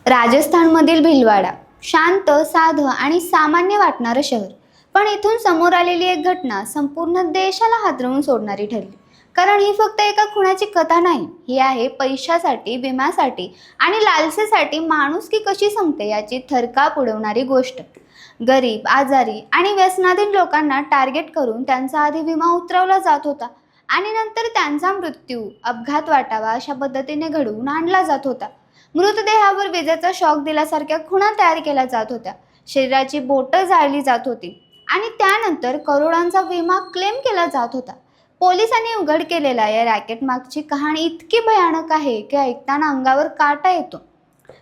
राजस्थानमधील भिलवाडा शांत, साधं आणि सामान्य वाटणारं शहर. पण इथून समोर आलेली एक घटना संपूर्ण देशाला हादरवून सोडणारी ठरली. कारण ही फक्त एका खुनाची कथा नाही, ही आहे पैशासाठी, विम्यासाठी आणि लालसेसाठी माणुसकी कशी संपते याची थरकाप उडवणारी गोष्ट. गरीब, आजारी आणि व्यसनाधीन लोकांना टार्गेट करून त्यांचा आधी विमा उतरवला जात होता आणि नंतर त्यांचा मृत्यू अपघात वाटावा अशा पद्धतीने घडवून आणला जात होता. मृतदेहावर विजेचा शॉक दिल्यासारख्या खुणा तयार केल्या जात होत्या. शरीराची बोटं जाळली जात होती आणि त्यानंतर करोडांचा विमा क्लेम केला जात होता. पोलिसांनी उघड केलेल्या या रॅकेट मागची कहाणी इतकी भयानक आहे की ऐकताना अंगावर काटा येतो.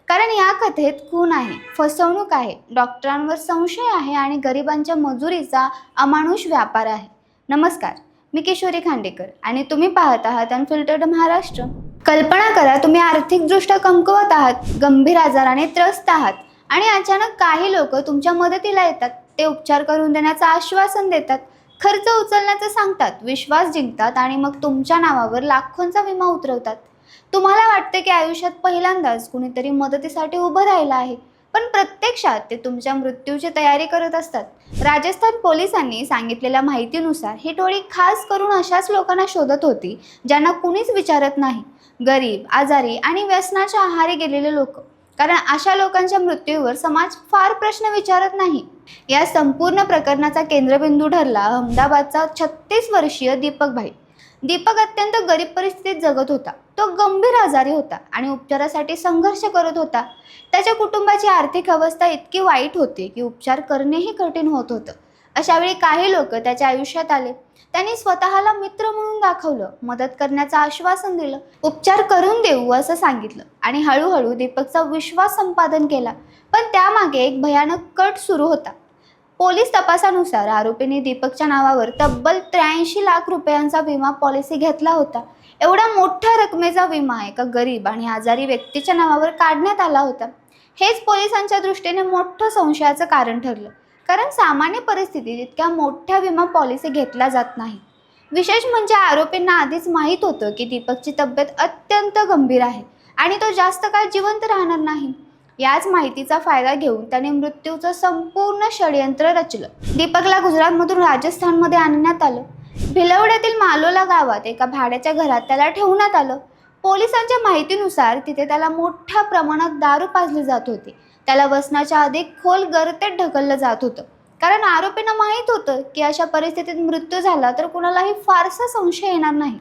कारण या कथेत खून आहे, फसवणूक आहे, डॉक्टरांवर संशय आहे आणि गरिबांच्या मजुरीचा अमानुष व्यापार आहे. नमस्कार, मी किशोरी खांडेकर आणि तुम्ही पाहत आहात अनफिल्टर्ड महाराष्ट्र. कल्पना करा, तुम्ही आर्थिकदृष्ट्या कमकुवत आहात, गंभीर आजाराने त्रस्त आहात आणि अचानक काही लोक तुमच्या मदतीला येतात. ते उपचार करून देण्याचं आश्वासन देतात, खर्च उचलण्याचं सांगतात, विश्वास जिंकतात आणि मग तुमच्या नावावर लाखोंचा विमा उतरवतात. तुम्हाला वाटते की आयुष्यात पहिल्यांदाच कुणीतरी मदतीसाठी उभं राहिलं आहे, पण प्रत्यक्षात ते तुमच्या मृत्यूची तयारी करत असतात. राजस्थान पोलिसांनी सांगितलेल्या माहितीनुसार ही टोळी खास करून अशाच लोकांना शोधत होती ज्यांना कुणीच विचारत नाही. गरीब, आजारी आणि व्यसनाच्या आहारी गेलेले लोक. कारण अशा लोकांच्या मृत्यूवर समाज फार प्रश्न विचारत नाही. या संपूर्ण प्रकरणाचा केंद्रबिंदू ठरला अहमदाबादचा 36 वर्षीय दीपक भाई. दीपक अत्यंत गरीब परिस्थितीत जगत होता. तो गंभीर आजारी होता आणि उपचारासाठी संघर्ष करत होता. त्याच्या कुटुंबाची आर्थिक अवस्था इतकी वाईट होती की उपचार करणेही कठीण होत होतं. अशावेळी काही लोक त्याच्या आयुष्यात आले. त्यांनी स्वतःला मित्र म्हणून दाखवलं, मदत करण्याचं आश्वासन दिलं, उपचार करून देऊ असं सांगितलं आणि हळूहळू दीपकचा विश्वास संपादन केला. पण त्यामागे एक भयानक कट सुरू होता. पोलीस तपासानुसार आरोपींनी दीपकच्या नावावर तब्बल 83 लाख रुपयांचा विमा पॉलिसी घेतला होता. एवढा मोठ्या रकमेचा विमा एका गरीब आणि आजारी व्यक्तीच्या नावावर काढण्यात आला होता. हेच पोलिसांच्या दृष्टीने मोठं संशयाचं कारण ठरलं. कारण सामान्य परिस्थितीत इतक्या मोठ्या विमा पॉलिसी घेतल्या जात नाही. विशेष म्हणजे आरोपींना आधीच माहीत होतं की दीपकची तब्येत अत्यंत गंभीर आहे आणि तो जास्त काळ जिवंत राहणार नाही. याच माहितीचा फायदा घेऊन त्याने मृत्यूचं संपूर्ण षडयंत्र रचलं. दीपकला गुजरातमधून राजस्थानमध्ये आणण्यात आलं. भिलवड्यातील मालोला गावात एका भाड्याच्या घरात त्याला ठेवण्यात आलं. पोलिसांच्या माहितीनुसार तिथे त्याला मोठ्या प्रमाणात दारू पाजली जात होती. त्याला वसनाच्या अधिक खोल गर्तेत ढकललं जात होतं. कारण आरोपींना माहीत होतं की अशा परिस्थितीत मृत्यू झाला तर कुणालाही फारसा संशय येणार नाही.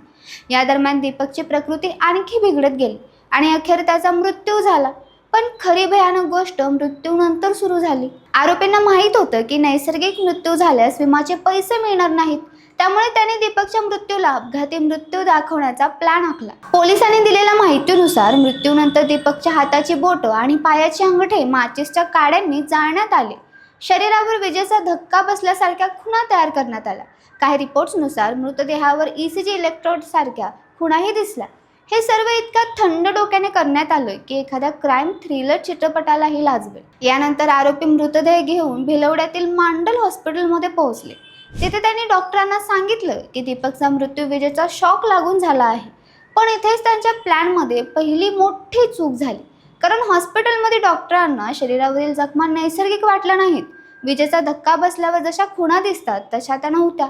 या दरम्यान दीपकची प्रकृती आणखी बिघडत गेली आणि अखेर त्याचा मृत्यू झाला. पण खरी भयानक गोष्ट मृत्यूनंतर सुरू झाली. आरोपींना माहीत होतं की नैसर्गिक मृत्यू झाल्यास विमाचे पैसे मिळणार नाहीत. त्यामुळे त्याने दीपकच्या मृत्यूला अपघाती मृत्यू दाखवण्याचा प्लॅन आखला. पोलिसांनी दिलेल्या माहितीनुसार मृत्यूनंतर दीपकच्या हाताची बोटं आणि पायाचे अंगठे माचीसच्या काड्यांनी जाळण्यात आले. शरीरावर विजेचा धक्का बसल्यासारख्या खुणा तयार करण्यात आल्या. काही रिपोर्ट्सनुसार मृतदेहावर ECG इलेक्ट्रोड सारख्या खुणाही दिसल्या. हे सर्व इतक्या थंड डोक्याने करण्यात आलं की एखाद्या क्राईम थ्रिलर चित्रपटालाही लाजवेल. यानंतर आरोपी मृतदेह घेऊन भिलवड्यातील मांडल हॉस्पिटलमध्ये पोहोचले. तिथे त्यांनी डॉक्टरांना सांगितलं की दीपकचा मृत्यू विजेचा शॉक लागून झाला आहे. पण इथेच त्यांच्या प्लॅनमध्ये पहिली मोठी चूक झाली. कारण हॉस्पिटलमध्ये डॉक्टरांना शरीरावरील जखमा नैसर्गिक वाटल्या नाहीत. विजेचा धक्का बसल्यावर जशा खुणा दिसतात तशा त्या नव्हत्या.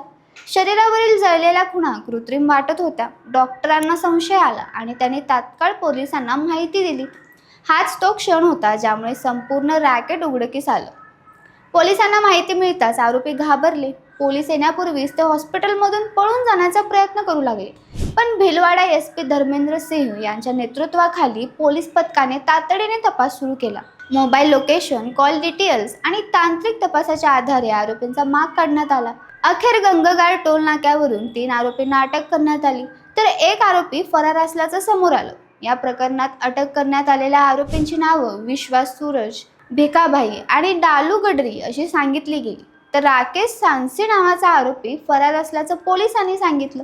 शरीरावरील जळलेल्या खुणा कृत्रिम वाटत होत्या. डॉक्टरांना संशय आला आणि त्यांनी तात्काळ पोलिसांना माहिती दिली. हाच तो क्षण होता ज्यामुळे संपूर्ण रॅकेट उघडकीस आलं. पोलिसांना माहिती मिळताच आरोपी घाबरले. पोलीस येण्यापूर्वीच ते हॉस्पिटलमधून पळून जाण्याचा प्रयत्न करू लागले. पण भिलवाडा SP धर्मेंद्र सिंह यांच्या नेतृत्वाखाली पोलीस पथकाने तातडीने तपास सुरू केला. मोबाईल लोकेशन, कॉल डिटेल्स आणि तांत्रिक तपासाच्या आधारे आरोपींचा माग काढण्यात आला. अखेर गंगगाळ टोल नाक्यावरून 3 आरोपींना अटक करण्यात आली, तर एक आरोपी फरार असल्याचं समोर आलं. या प्रकरणात अटक करण्यात आलेल्या आरोपींची नावं विश्वास सूरज, भिकाभाई आणि डालू गडरी अशी सांगितली गेली. तर राकेश सांसी नावाचा आरोपी फरार असल्याचं पोलिसांनी सांगितलं.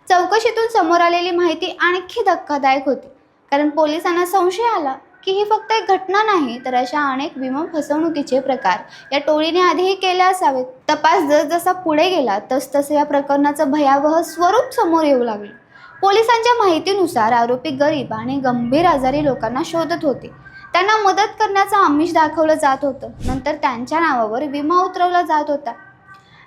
चौकशीतून समोर आलेली माहिती आणखी धक्कादायक होती. कारण पोलिसांना संशय आला की ही फक्त एक घटना नाही, तर अशा अनेक विमा फसवणुकीचे प्रकार या टोळीने आधीही केले असावेत. तपास जसजसा पुढे गेला तसतसे या प्रकरणाचं भयावह स्वरूप समोर येऊ लागलं. पोलिसांच्या माहितीनुसार आरोपी गरीब आणि गंभीर आजारी लोकांना शोधत होते. त्यांना मदत करण्याचं आमिष दाखवलं जात होतं. नंतर त्यांच्या नावावर विमा उतरवला जात होता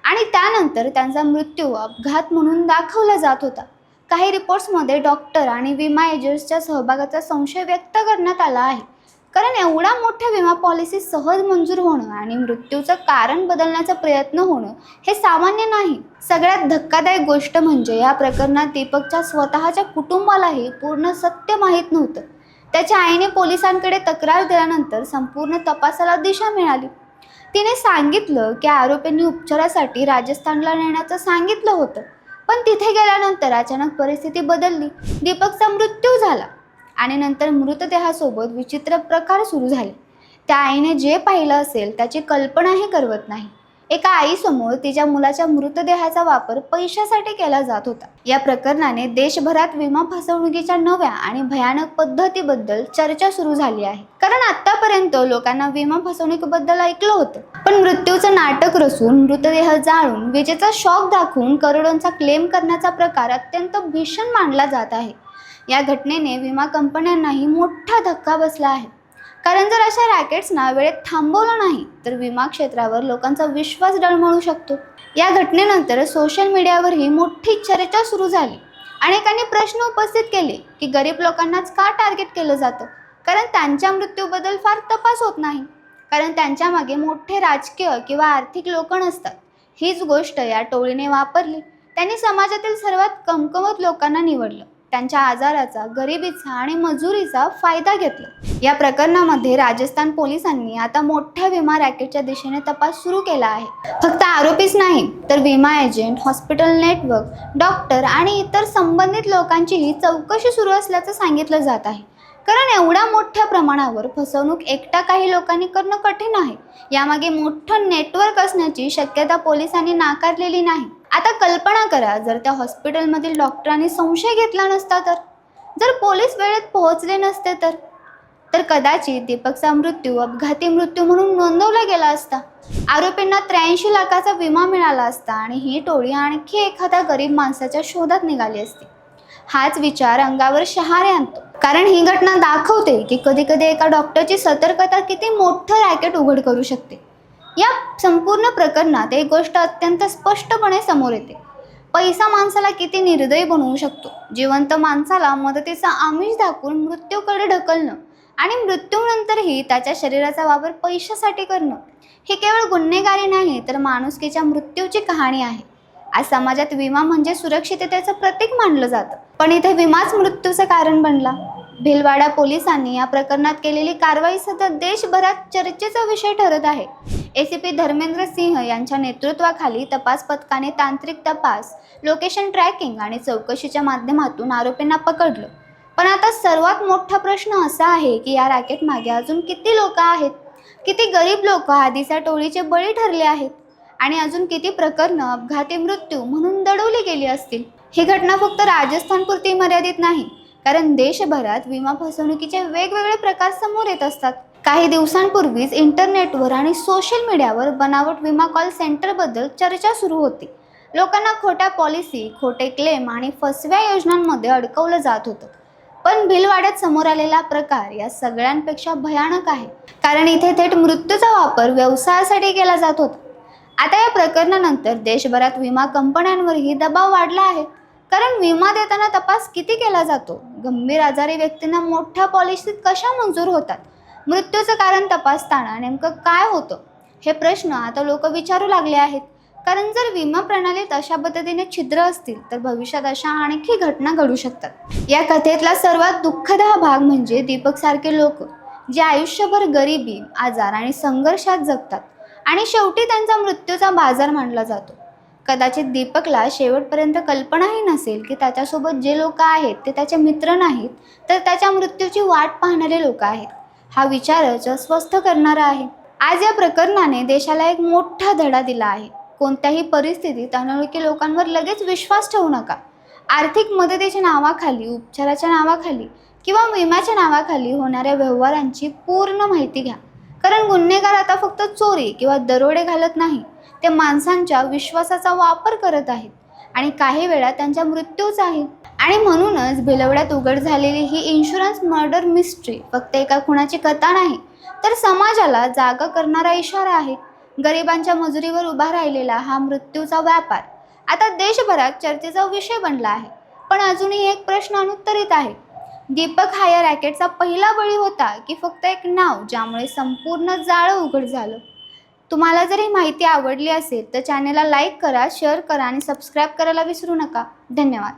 आणि त्यानंतर त्यांचा मृत्यू अपघात म्हणून दाखवला जात होता. काही रिपोर्ट्समध्ये डॉक्टर आणि विमा एजंट्सच्या सहभागाचा संशय व्यक्त करण्यात आला आहे, कारण एवढ्या मोठ्या विमा पॉलिसी सहज मंजूर होणं आणि मृत्यूचं कारण बदलण्याचा प्रयत्न होणं हे सामान्य नाही. सगळ्यात धक्कादायक गोष्ट म्हणजे या प्रकरणात दीपकच्या स्वतःच्या कुटुंबालाही पूर्ण सत्य माहीत नव्हतं. त्याच्या आईने पोलिसांकडे तक्रार दिल्यानंतर संपूर्ण तपासाला दिशा मिळाली. तिने सांगितलं की आरोपींनी उपचारासाठी राजस्थानला नेण्याचं सांगितलं होतं, पण तिथे गेल्यानंतर अचानक परिस्थिती बदलली. दीपकचा मृत्यू झाला आणि नंतर मृतदेहासोबत विचित्र प्रकार सुरू झाले. त्या आईने जे पाहिलं असेल त्याची कल्पनाही करवत नाही. एका आईसमोर तिच्या मुलाच्या मृतदेहाचा वापर पैशासाठी केला जात होता. या प्रकरणाने देशभरात विमा फसवणुकीच्या नव्या आणि भयानक पद्धतीबद्दल चर्चा सुरू झाली आहे. कारण आतापर्यंत लोकांना विमा फसवणुकीबद्दल ऐकलं होतं, पण मृत्यूचं नाटक रचून, मृतदेह जाळून, विजेचा शॉक दाखवून करोडोंचा क्लेम करण्याचा प्रकार अत्यंत भीषण मानला जात आहे. या घटनेने विमा कंपन्यांनाही मोठा धक्का बसला आहे, कारण जर अशा रॅकेट्सना वेळेत थांबवलं नाही तर विमा क्षेत्रावर लोकांचा विश्वास डळमळू शकतो. या घटनेनंतर सोशल मीडियावरही मोठी चर्चा सुरू झाली. अनेकांनी प्रश्न उपस्थित केले की गरीब लोकांनाच का टार्गेट केलं जातं, कारण त्यांच्या मृत्यूबद्दल फार तपास होत नाही, कारण त्यांच्या मागे मोठे राजकीय किंवा आर्थिक लोक नसतात. हीच गोष्ट या टोळीने वापरली. त्यांनी समाजातील सर्वात कमकुवत लोकांना निवडलं, त्यांच्या आजाराचा, गरिबीचा आणि मजुरीचा फायदा घेतला. या प्रकरणामध्ये राजस्थान पोलिसांनी आता मोठ्या विमा रॅकेटच्या दिशेने तपास सुरू केला आहे. फक्त आरोपीच नाही तर विमा एजंट, हॉस्पिटल नेटवर्क, डॉक्टर आणि इतर संबंधित लोकांचीही चौकशी सुरू असल्याचं सांगितलं जात आहे. कारण एवढ्या मोठ्या प्रमाणावर फसवणूक एकटा काही लोकांनी करणं कठीण आहे. यामागे मोठं नेटवर्क असण्याची शक्यता पोलिसांनी नाकारलेली नाही. आता कल्पना करा, जर त्या हॉस्पिटलमधील डॉक्टरांनी संशय घेतला नसता तर, जर पोलीस वेळेत पोहोचले नसते तर कदाचित दीपकचा मृत्यू अपघाती मृत्यू म्हणून नोंदवला गेला असता. आरोपींना 83 लाखाचा विमा मिळाला असता आणि ही टोळी आणखी एखाद्या गरीब माणसाच्या शोधात निघाली असती. हाच विचार अंगावर शहारे आणतो, कारण ही घटना दाखवते की कधी कधी एका डॉक्टरची सतर्कता किती मोठं रॅकेट उघड करू शकते. या संपूर्ण प्रकरणात एक गोष्ट अत्यंत स्पष्टपणे समोर येते: पैसा माणसाला किती निर्दयी बनवू शकतो. जिवंत माणसाला मदतीचा आमिष दाखवून मृत्यूकडे ढकलणं आणि मृत्यूनंतरही त्याच्या शरीराचा वापर पैशासाठी करणं, हे केवळ गुन्हेगारी नाही तर माणुसकीच्या मृत्यूची कहाणी आहे. आज समाजात विमा म्हणजे सुरक्षिततेचं प्रतीक मानलं जातं, पण इथे विमाच मृत्यूचं कारण बनला. भिलवाडा पोलिसांनी या प्रकरणात केलेली कारवाई सध्या देशभरात चर्चेचा विषय ठरत आहे. एसीपी धर्मेंद्र सिंह यांच्या नेतृत्वाखाली तपास पथकाने तांत्रिक तपास, लोकेशन ट्रॅकिंग आणि चौकशीच्या माध्यमातून आरोपींना पकडलं. पण आता सर्वात मोठा प्रश्न असा आहे की या रॅकेट मागे अजून किती लोक आहेत, किती गरीब लोक आधीच्या टोळीचे बळी ठरले आहेत आणि अजून किती प्रकरणं अपघाती मृत्यू म्हणून दडवली गेली असतील. ही घटना फक्त राजस्थानपुरती मर्यादित नाही, कारण देशभरात विमा फसवणुकीचे वेगवेगळे प्रकार समोर येत असतात. काही दिवसांपूर्वीच इंटरनेटवर आणि सोशल मीडियावर बनावट विमा कॉल सेंटरबद्दल चर्चा सुरू होती. लोकांना खोट्या पॉलिसी, खोटे क्लेम आणि फसव्या योजनांमध्ये अडकवलं जात होतं. पण भिलवाड्यात समोर आलेला प्रकार या सगळ्यांपेक्षा भयानक आहे, कारण इथे थेट मृत्यूचा वापर व्यवसायासाठी केला जात होता. आता या प्रकरणानंतर देशभरात विमा कंपन्यांवरही दबाव वाढला आहे, कारण विमा देताना तपास किती केला जातो, गंभीर आजारी व्यक्तींना मोठ्या पॉलिसीत कशा मंजूर होतात, मृत्यूचं कारण तपासताना नेमकं काय होतं, हे प्रश्न आता लोक विचारू लागले आहेत. कारण जर विमा प्रणालीत अशा पद्धतीने छिद्र असतील तर भविष्यात अशा आणखी घटना घडू शकतात. या कथेतला सर्वात दुःखद भाग म्हणजे दीपक सारखे लोक जे आयुष्यभर गरिबी, आजार आणि संघर्षात जगतात आणि शेवटी त्यांचा मृत्यूचा बाजार मांडला जातो. कदाचित दीपकला शेवटपर्यंत कल्पनाही नसेल की त्याच्यासोबत जे लोक आहेत ते त्याचे मित्र नाहीत, तर त्याच्या मृत्यूची वाट पाहणारे लोक आहेत. हा विचारच अस्वस्थ करणारा आहे. आज या प्रकरणाने देशाला एक मोठा धडा दिला आहे. कोणत्याही परिस्थितीत अनोळखी लोकांवर लगेच विश्वास ठेवू नका. आर्थिक मदतीच्या नावाखाली, उपचाराच्या नावाखाली किंवा विम्याच्या नावाखाली होणाऱ्या व्यवहारांची पूर्ण माहिती घ्या. कारण गुन्हेगार आता फक्त चोरी किंवा दरोडे घालत नाही, ते माणसांच्या विश्वासाचा वापर करत आहेत. आणि काही वेळा त्यांच्या मृत्यूचाही. आणि म्हणूनच भिलवड्यात उघड झालेली ही इन्शुरन्स मर्डर मिस्ट्री फक्त एका खुनाची कथा नाही, तर समाजाला जागा करणारा इशारा आहे. गरिबांच्या मजुरीवर उभा राहिलेला हा मृत्यूचा व्यापार आता देशभरात चर्चेचा विषय बनला आहे. पण अजूनही एक प्रश्न अनुत्तरित आहे. दीपक हा या रॅकेटचा पहिला बळी होता की फक्त एक नाव ज्यामुळे संपूर्ण जाळं उघड झालं? तुम्हाला जर ही माहिती आवडली असेल तर चॅनलला लाईक करा, शेअर करा आणि सबस्क्राईब करायला विसरू नका. धन्यवाद.